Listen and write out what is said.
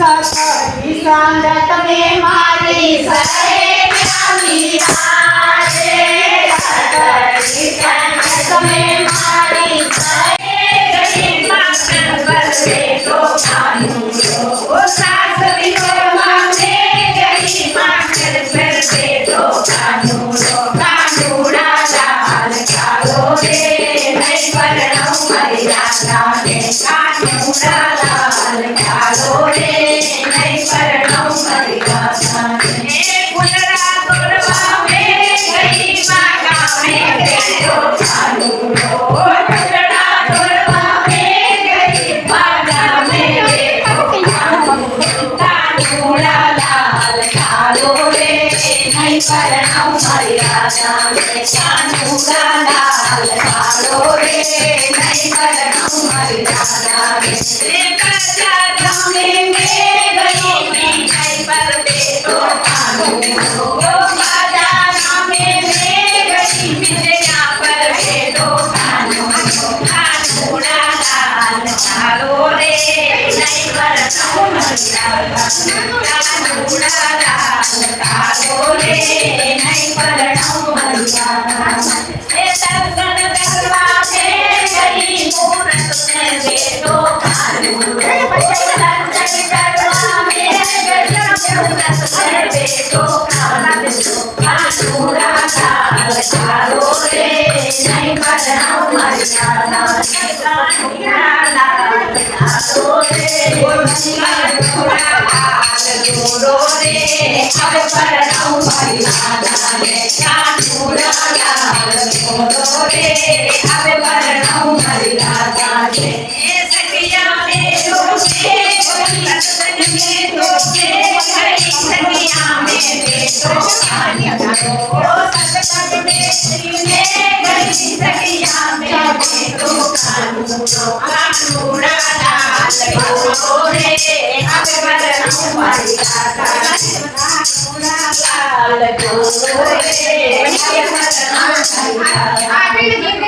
સખી સંગત મે મારી સહેલી આજે સખી સંગત મે મારી સહેલી માખણ બરસે તો ખાનું ઓ સાસરી તો માને ગઈ માખણ બરસે તો ખાનું કાનુડા લાલ કાલો રે નહીં પરણો મારી રાધા ને કાનુડા લાલ કાલો રે નહીં પરણો મારી રાધા ને કુંડળા તોડવા મે ગઈ માગા મે બેઠો કાનુડો કુંડળા તોડવા મે ગઈ માગા મે બેઠો કાનુડા લાલ કાલો રે નહીં પરણો મારી રાધા ને કાનુડા લાલ કાલો રે નહીં પરણો મારી રાધા ને કચ્ચા ગામે મે ગઈ મીઠાઈ પર બેઠો કાનુડો બાજા ગામે મે ગઈ મીઠિયા પર બેઠો કાનુડો કાનુડા લાલ કાલો રે નહીં પરણો મારી રાધા કાનુડા લાલ કાલો રે નહીં પરણો મારી રાધા એ દર્શન કરવા મે ગઈ મૂરત મે બેઠો કાનુડો દર્શન કરવા મે ગઈ મૂરત મે બેઠો કાનુડા લાલ કાલો રે નહીં પરણો મારી રાધા કાનુડા લાલ કાલો રે કાનુડા લાલ ગોરો રે હવે પરણો મારી રાધા ને કાનુડા લાલ ગોરો રે હવે પરણો મારી રાધા ને સખિયા મે રોશે સત્સંગ મે રોશે ખરી સખિયા મે બેઠો કાનુડો સત્સંગ મે શ્રીને ગઈ સખિયા મે બેઠો કાનુડો કાનુડા લાલ ગોરો રે હવે પરણો મારી રાધા કાનુડા લાલ ગોરો રે હવે પરણો મારી રાધા